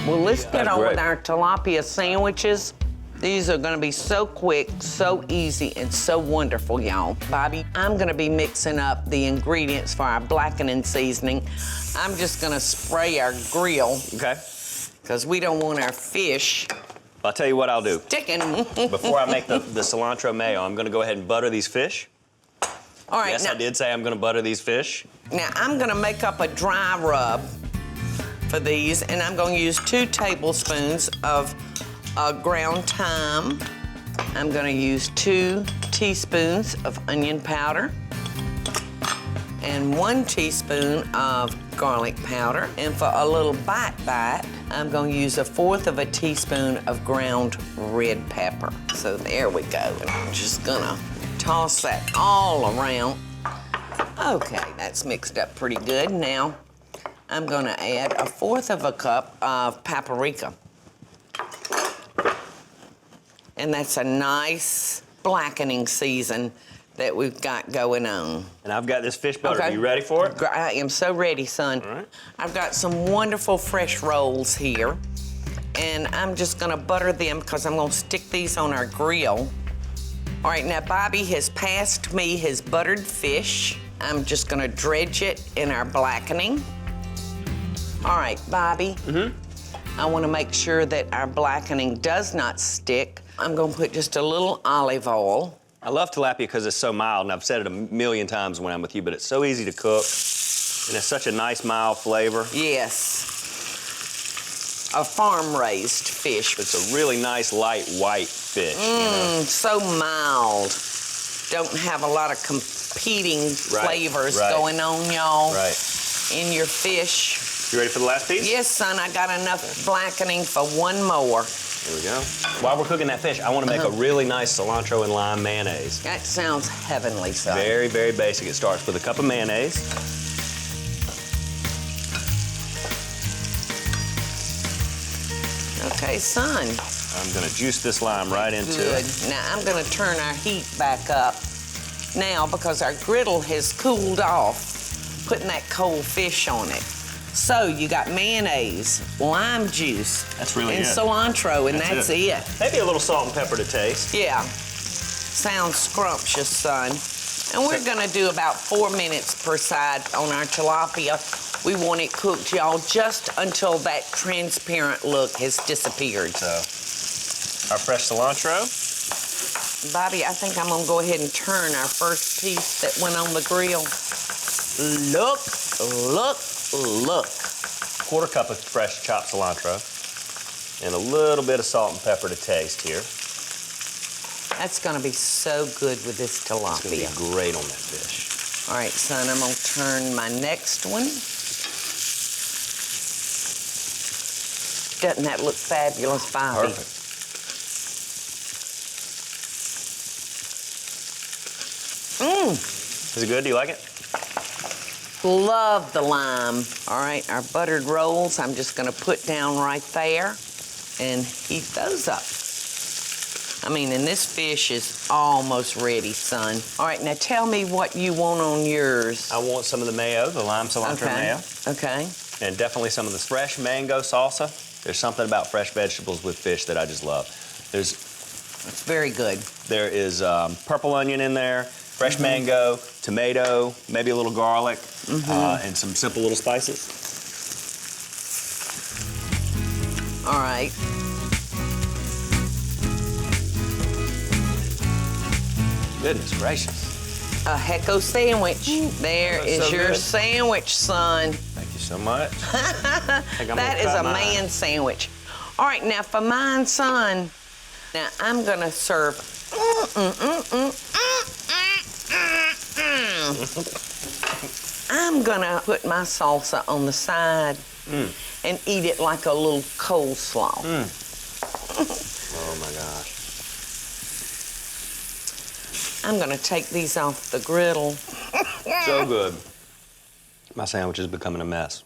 Well, let's get on with our tilapia sandwiches. These are gonna be so quick, so easy, and so wonderful, y'all. Bobby, I'm gonna be mixing up the ingredients for our blackening seasoning. I'm just gonna spray our grill. Okay. Because we don't want our fish I'll tell you what I'll do. sticking. Before I make the cilantro mayo, I'm gonna go ahead and butter these fish. All right, Yes, now, I did say I'm gonna butter these fish. now I'm gonna make up a dry rub for these, and I'm gonna use 2 tablespoons of ground thyme. I'm gonna use 2 teaspoons of onion powder and 1 teaspoon of garlic powder. And for a little bite, I'm gonna use 1/4 of a teaspoon of ground red pepper. So there we go. And I'm just gonna toss that all around. Okay, that's mixed up pretty good. Now, I'm gonna add 1/4 of a cup of paprika. And that's a nice blackening season that we've got going on. And I've got this fish butter. Okay. Are you ready for it? I am so ready, son. All right. I've got some wonderful fresh rolls here, and I'm just gonna butter them because I'm gonna stick these on our grill. All right, now Bobby has passed me his buttered fish. I'm just gonna dredge it in our blackening. All right, Bobby. I wanna make sure that our blackening does not stick. I'm gonna put just a little olive oil. I love tilapia because it's so mild, and I've said it a million times when I'm with you, but it's so easy to cook, and it's such a nice, mild flavor. Yes. A farm-raised fish. It's a really nice, light, white fish. You know? So mild. Don't have a lot of competing flavors right. going on, y'all. Right. In your fish. You ready for the last piece? Yes, son, I got enough blackening for 1 more. Here we go. While we're cooking that fish, I want to make a really nice cilantro and lime mayonnaise. That sounds heavenly, son. Very, very basic. It starts with a cup of mayonnaise. Okay, son. I'm gonna juice this lime right into Good. it. Now, I'm gonna turn our heat back up now because our griddle has cooled off, putting that cold fish on it. So you got mayonnaise, lime juice, That's really and good. cilantro, and that's it. Maybe a little salt and pepper to taste. Yeah. Sounds scrumptious, son. And we're gonna do about 4 minutes per side on our tilapia. We want it cooked, y'all, just until that transparent look has disappeared. So, our fresh cilantro. Bobby, I think I'm gonna go ahead and turn our first piece that went on the grill. Look, look, look. 1/4 cup of fresh chopped cilantro. And a little bit of salt and pepper to taste here. That's gonna be so good with this It's gonna be tilapia. great on that fish. All right, son, I'm gonna turn my next one. Doesn't that look fabulous, Bobby? Perfect. Is it good? Do you like it? Love the lime. All right, our buttered rolls, I'm just gonna put down right there and heat those up. I mean, and this fish is almost ready, son. All right, now tell me what you want on yours. I want some of the mayo, the lime cilantro mayo. Okay. And definitely some of the fresh mango salsa. There's something about fresh vegetables with fish that I just love. It's very good. There is purple onion in there, fresh mango, tomato, maybe a little garlic, and some simple little spices. All right. Goodness gracious. A hecko sandwich. There That's is so your good. sandwich, son. Thank you so much. That is a man sandwich. All right, now for mine, son. Now I'm gonna serve. I'm gonna put my salsa on the side and eat it like a little coleslaw. Oh my gosh. I'm gonna take these off the griddle. So good. My sandwich is becoming a mess.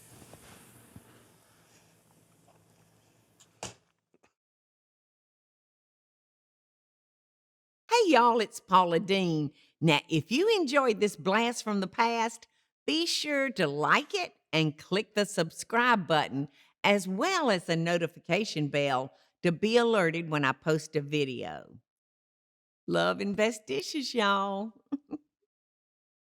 Hey y'all, it's Paula Deen. Now, if you enjoyed this blast from the past, be sure to like it and click the subscribe button as well as a notification bell to be alerted when I post a video. Love and best dishes, y'all.